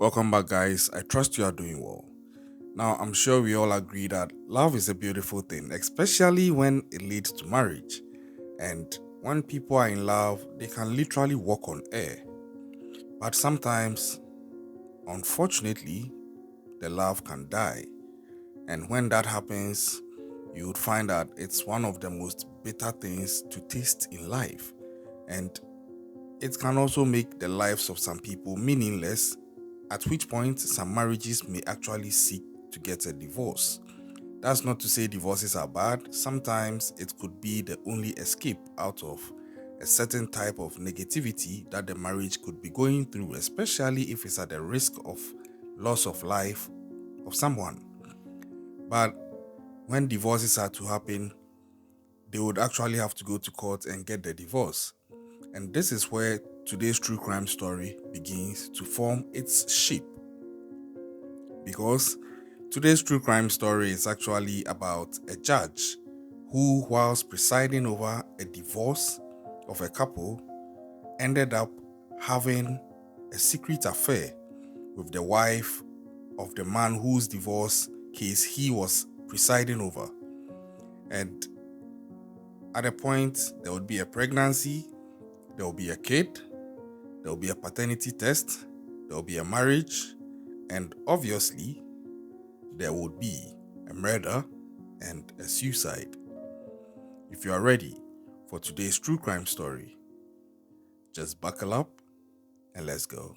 Welcome back, guys. I trust you are doing well. Now, I'm sure we all agree that love is a beautiful thing, especially when it leads to marriage. And when people are in love, they can literally walk on air. But sometimes, unfortunately, the love can die. And when that happens, you would find that it's one of the most bitter things to taste in life. And it can also make the lives of some people meaningless, at which point some marriages may actually seek to get a divorce. That's not to say divorces are bad. Sometimes it could be the only escape out of a certain type of negativity that the marriage could be going through, especially if it's at the risk of loss of life of someone. But when divorces are to happen, they would actually have to go to court and get the divorce. And this is where today's true crime story begins to form its shape. Because today's true crime story is actually about a judge who, whilst presiding over a divorce of a couple, ended up having a secret affair with the wife of the man whose divorce case he was presiding over. And at a point, there would be a pregnancy, there will be a kid, there will be a paternity test, there will be a marriage, and obviously, there would be a murder and a suicide. If you are ready for today's true crime story, just buckle up and let's go.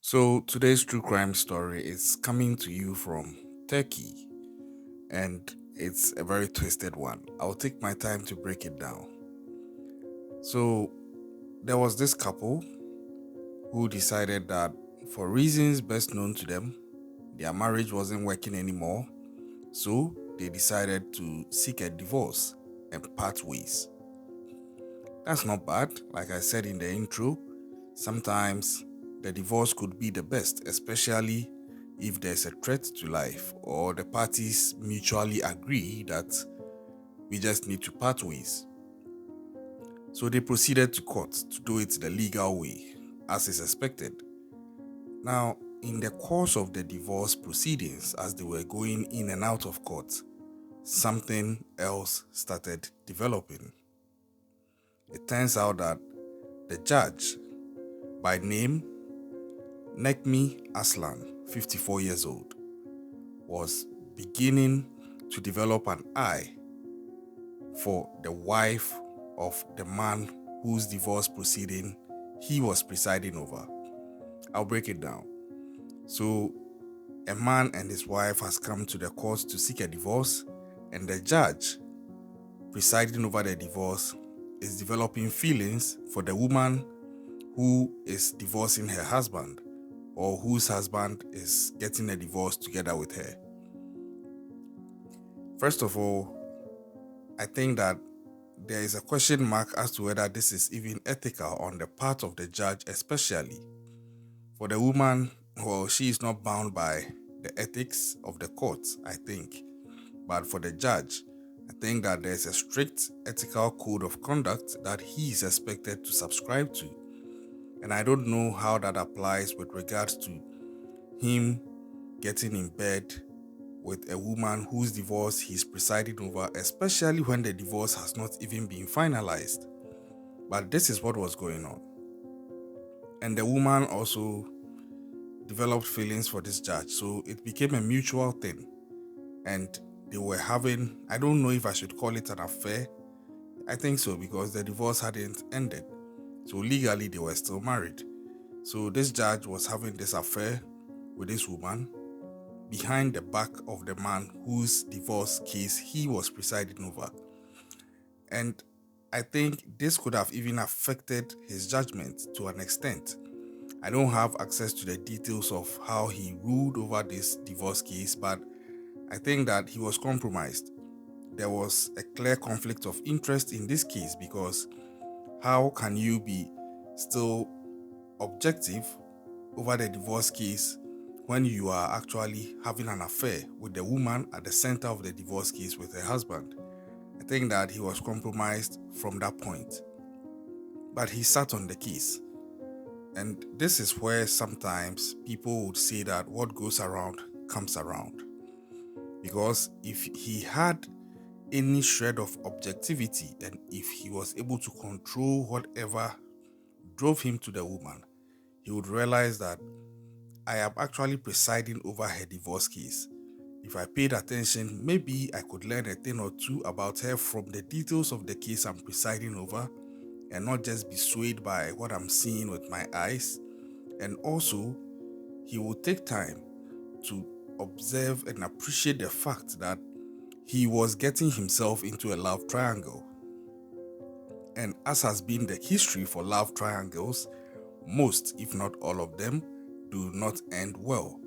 So, today's true crime story is coming to you from Turkey, and it's a very twisted one. I'll take my time to break it down. So, there was this couple who decided that, for reasons best known to them, their marriage wasn't working anymore, so they decided to seek a divorce and part ways. That's not bad. Like I said in the intro, sometimes the divorce could be the best, especially if there's a threat to life or the parties mutually agree that we just need to part ways. So they proceeded to court to do it the legal way, as is expected. Now, in the course of the divorce proceedings, as they were going in and out of court, something else started developing. It turns out that the judge, by name Necmi Arslan, 54 years old, was beginning to develop an eye for the wife of the man whose divorce proceeding he was presiding over. I'll break it down. So, a man and his wife has come to the court to seek a divorce, and the judge presiding over the divorce is developing feelings for the woman who is divorcing her husband, or whose husband is getting a divorce together with her. First of all, I think that there is a question mark as to whether this is even ethical on the part of the judge, especially for the woman. Well, she is not bound by the ethics of the court, I think. But for the judge, I think that there's a strict ethical code of conduct that he is expected to subscribe to. And I don't know how that applies with regards to him getting in bed with a woman whose divorce he's presiding over, especially when the divorce has not even been finalized. But this is what was going on. And the woman also developed feelings for this judge. So it became a mutual thing. And they were having, I don't know if I should call it an affair. I think so, because the divorce hadn't ended. So legally, they were still married. So this judge was having this affair with this woman behind the back of the man whose divorce case he was presiding over. And I think this could have even affected his judgment to an extent. I don't have access to the details of how he ruled over this divorce case, but I think that he was compromised. There was a clear conflict of interest in this case, because how can you be still objective over the divorce case when you are actually having an affair with the woman at the center of the divorce case with her husband? I think that he was compromised from that point. But he sat on the case. And this is where sometimes people would say that what goes around comes around. Because if he had any shred of objectivity and if he was able to control whatever drove him to the woman, he would realize that I am actually presiding over her divorce case. If I paid attention, maybe I could learn a thing or two about her from the details of the case I'm presiding over and not just be swayed by what I'm seeing with my eyes. And also, he will take time to observe and appreciate the fact that he was getting himself into a love triangle. And as has been the history for love triangles, most, if not all of them, do not end well.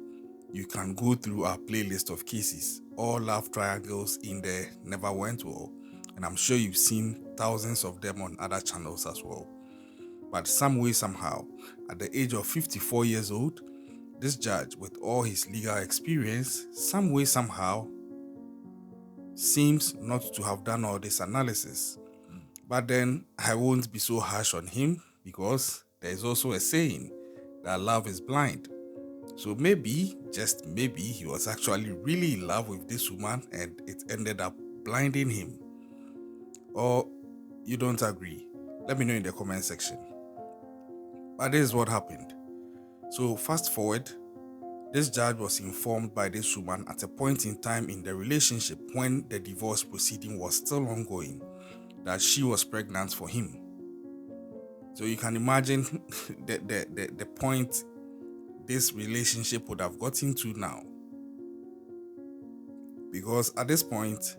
You can go through our playlist of cases. All love triangles in there never went well. And I'm sure you've seen thousands of them on other channels as well. But some way, somehow, at the age of 54 years old, this judge, with all his legal experience, some way, somehow, seems not to have done all this analysis. But then I won't be so harsh on him because there is also a saying that love is blind. So maybe, just maybe, he was actually really in love with this woman and it ended up blinding him. Or you don't agree? Let me know in the comment section. But this is what happened. So fast forward, this judge was informed by this woman at a point in time in the relationship when the divorce proceeding was still ongoing that she was pregnant for him. So you can imagine the point this relationship would have gotten to now. Because at this point,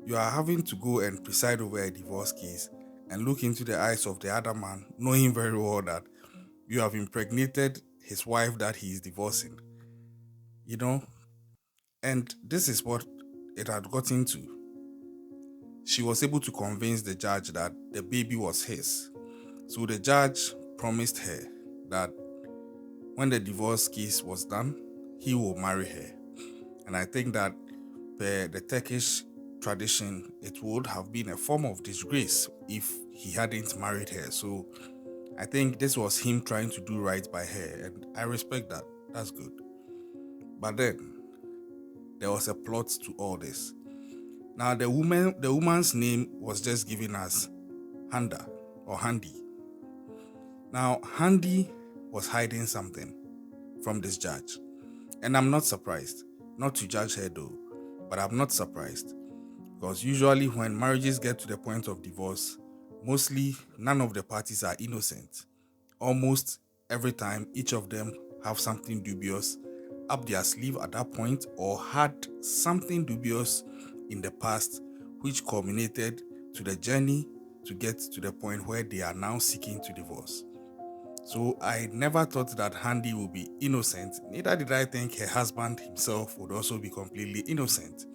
you are having to go and preside over a divorce case and look into the eyes of the other man, knowing very well that you have impregnated his wife that he is divorcing. You know? And this is what it had gotten to. She was able to convince the judge that the baby was his. So the judge promised her that when the divorce case was done, he will marry her. And I think that per the Turkish tradition, it would have been a form of disgrace if he hadn't married her. So I think this was him trying to do right by her, and I respect that. That's good. But then there was a plot to all this. Now the woman's name was just given as Hande or Hande. Now Hande was hiding something from this judge. And I'm not surprised. Not to judge her though, but I'm not surprised. Because usually when marriages get to the point of divorce, mostly none of the parties are innocent. Almost every time each of them have something dubious up their sleeve at that point or had something dubious in the past which culminated to the journey to get to the point where they are now seeking to divorce. So I never thought that Hande would be innocent, neither did I think her husband himself would also be completely innocent.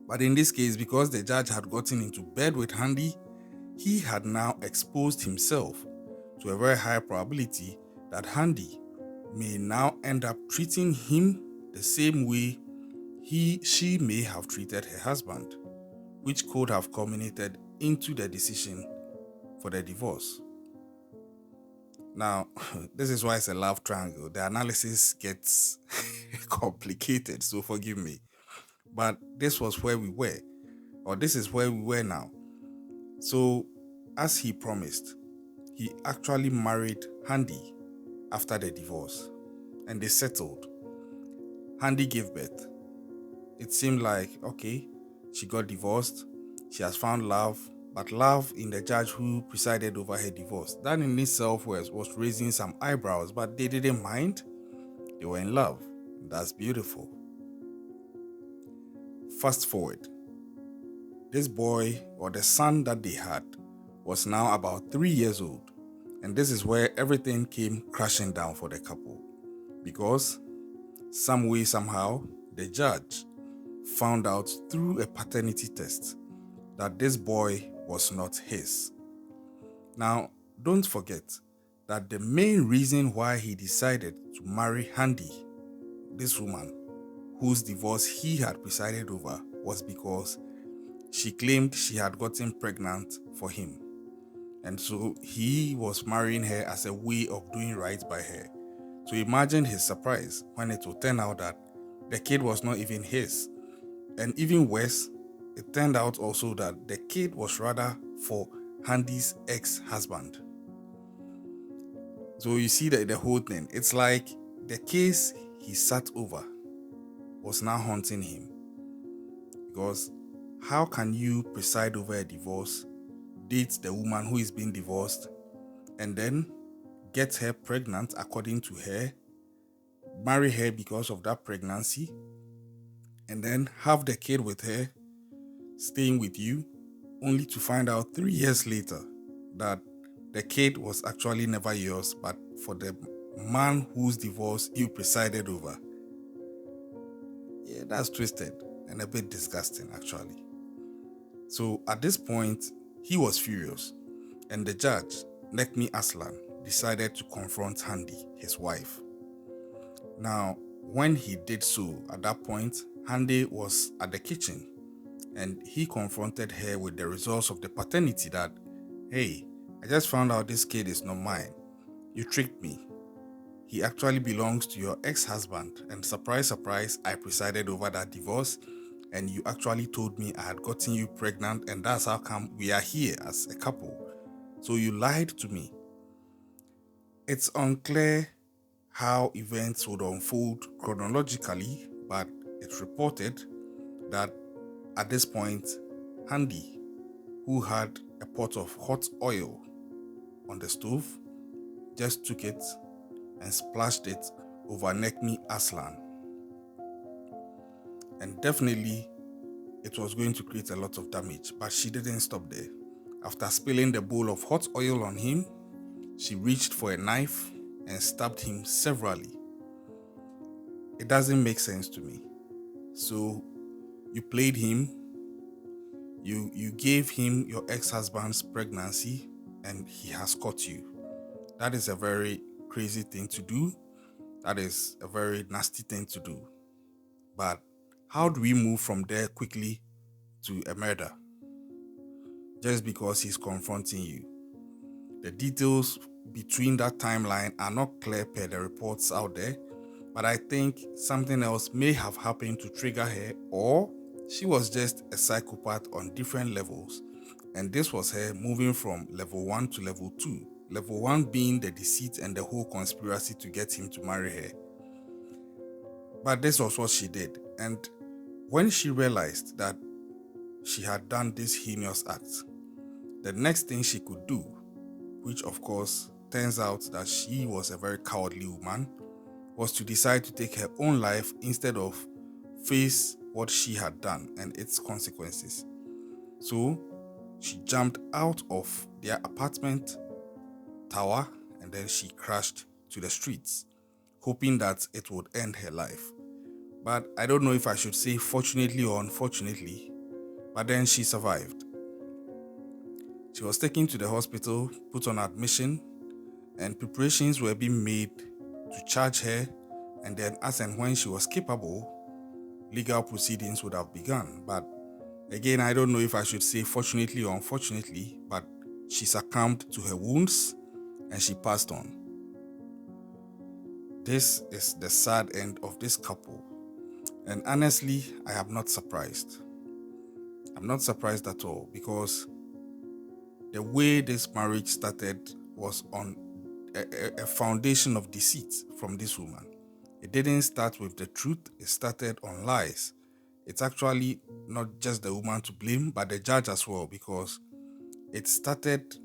But in this case, because the judge had gotten into bed with Hande, he had now exposed himself to a very high probability that Hande may now end up treating him the same way she may have treated her husband, which could have culminated into the decision for the divorce. Now, this is why it's a love triangle. The analysis gets complicated, so forgive me. But this was where we were, or this is where we were now. So, as he promised, he actually married Hande after the divorce, and they settled. Hande gave birth. It seemed like, okay, she got divorced, she has found love, but love in the judge who presided over her divorce. That in itself was raising some eyebrows, but they didn't mind. They were in love. That's beautiful. Fast forward. This boy, or the son that they had, was now about 3 years old. And this is where everything came crashing down for the couple. Because some way, somehow, the judge found out through a paternity test that this boy was not his. Now, don't forget that the main reason why he decided to marry Hande, this woman whose divorce he had presided over, was because she claimed she had gotten pregnant for him. And so he was marrying her as a way of doing right by her. So imagine his surprise when it would turn out that the kid was not even his. And even worse, it turned out also that the kid was rather for Handy's ex-husband. So you see that the whole thing, it's like the case he sat over was now haunting him. Because how can you preside over a divorce, date the woman who is being divorced, and then get her pregnant according to her, marry her because of that pregnancy, and then have the kid with her, staying with you, only to find out 3 years later that the kid was actually never yours, but for the man whose divorce you presided over. Yeah, that's twisted and a bit disgusting, actually. So at this point, he was furious, and the judge, Necmi Arslan, decided to confront Hande, his wife. Now, when he did so, at that point, Hande was at the kitchen, and he confronted her with the results of the paternity that, hey, I just found out this kid is not mine. You tricked me. He actually belongs to your ex-husband, and surprise, surprise, I presided over that divorce, and you actually told me I had gotten you pregnant, and that's how come we are here as a couple. So you lied to me. It's unclear how events would unfold chronologically, but it's reported that at this point, Hande, who had a pot of hot oil on the stove, just took it and splashed it over Necmi Arslan. And definitely, it was going to create a lot of damage, but she didn't stop there. After spilling the bowl of hot oil on him, she reached for a knife and stabbed him severally. It doesn't make sense to me. So you played him, you gave him your ex-husband's pregnancy, and he has caught you. That is a very crazy thing to do. That is a very nasty thing to do. But how do we move from there quickly to a murder? Just because he's confronting you. The details between that timeline are not clear per the reports out there, but I think something else may have happened to trigger her, or she was just a psychopath on different levels, and this was her moving from level 1 to level 2. Level 1 being the deceit and the whole conspiracy to get him to marry her. But this was what she did, and when she realized that she had done this heinous act, the next thing she could do, which of course turns out that she was a very cowardly woman, was to decide to take her own life instead of face what she had done and its consequences. So she jumped out of their apartment tower and then she crashed to the streets, hoping that it would end her life. But I don't know if I should say fortunately or unfortunately, but then she survived. She was taken to the hospital, put on admission, and preparations were being made to charge her, and then as and when she was capable, legal proceedings would have begun. But again, I don't know if I should say fortunately or unfortunately, but she succumbed to her wounds and she passed on. This is the sad end of this couple, and honestly, I am not surprised. I'm not surprised at all, because the way this marriage started was on a foundation of deceit from this woman. It didn't start with the truth, it started on lies. It's actually not just the woman to blame, but the judge as well, because it started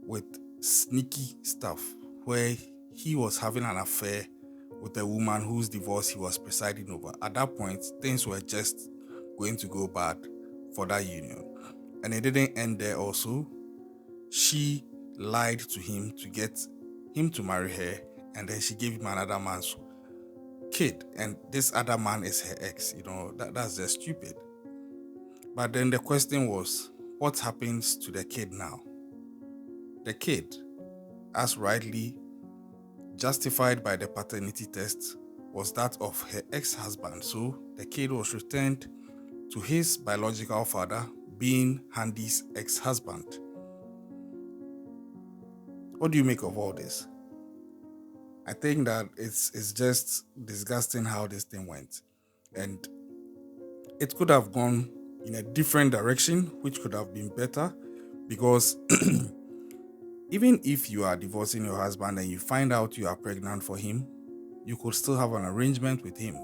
with sneaky stuff where he was having an affair with a woman whose divorce he was presiding over. At that point, things were just going to go bad for that union. And it didn't end there also. She lied to him to get him to marry her, and then she gave him another man's kid, and this other man is her ex. That's just stupid. But then the question was, what happens to the kid now? The kid, as rightly justified by the paternity test, was that of her ex-husband. So the kid was returned to his biological father, being Hande's ex-husband. What do you make of all this? I think that it's just disgusting how this thing went. And it could have gone in a different direction, which could have been better. Because even if you are divorcing your husband and you find out you are pregnant for him, you could still have an arrangement with him,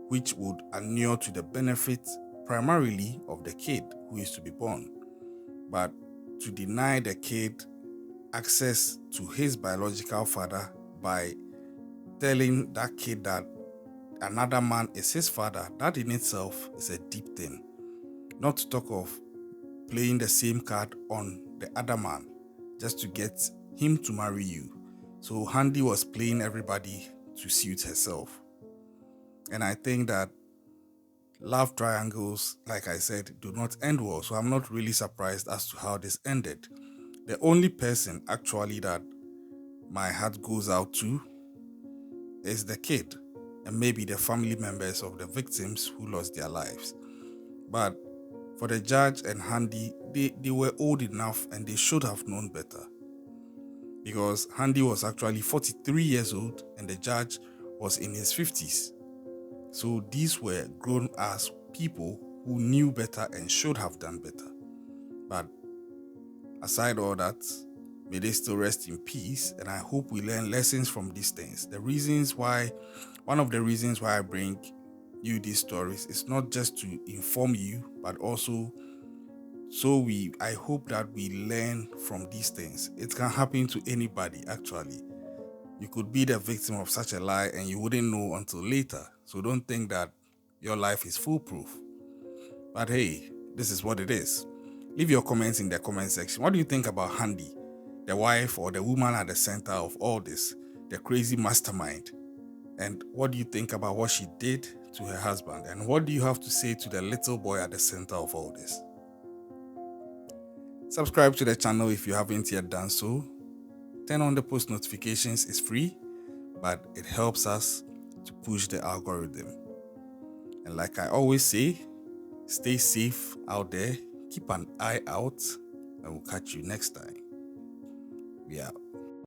which would inure to the benefit primarily of the kid who is to be born. But to deny the kid access to his biological father by telling that kid that another man is his father, that in itself is a deep thing. Not to talk of playing the same card on the other man just to get him to marry you. So Hande was playing everybody to suit herself. And I think that love triangles, like I said, do not end well. So I'm not really surprised as to how this ended. The only person actually that my heart goes out to is the kid and maybe the family members of the victims who lost their lives. But for the judge and Hande, they were old enough and they should have known better. Because Hande was actually 43 years old and the judge was in his 50s. So these were grown ass people who knew better and should have done better. But aside all that, may they still rest in peace, and I hope we learn lessons from these things. One of the reasons why I bring you these stories is not just to inform you, but also I hope that we learn from these things. It can happen to anybody, actually. You could be the victim of such a lie and you wouldn't know until later. So don't think that your life is foolproof. But hey, this is what it is. Leave your comments in the comment section. What do you think about Hande, the wife or the woman at the center of all this, the crazy mastermind? And what do you think about what she did to her husband? And what do you have to say to the little boy at the center of all this? Subscribe to the channel if you haven't yet done so. Turn on the post notifications. It's free, but it helps us to push the algorithm. And like I always say, stay safe out there, keep an eye out, and we'll catch you next time. We out.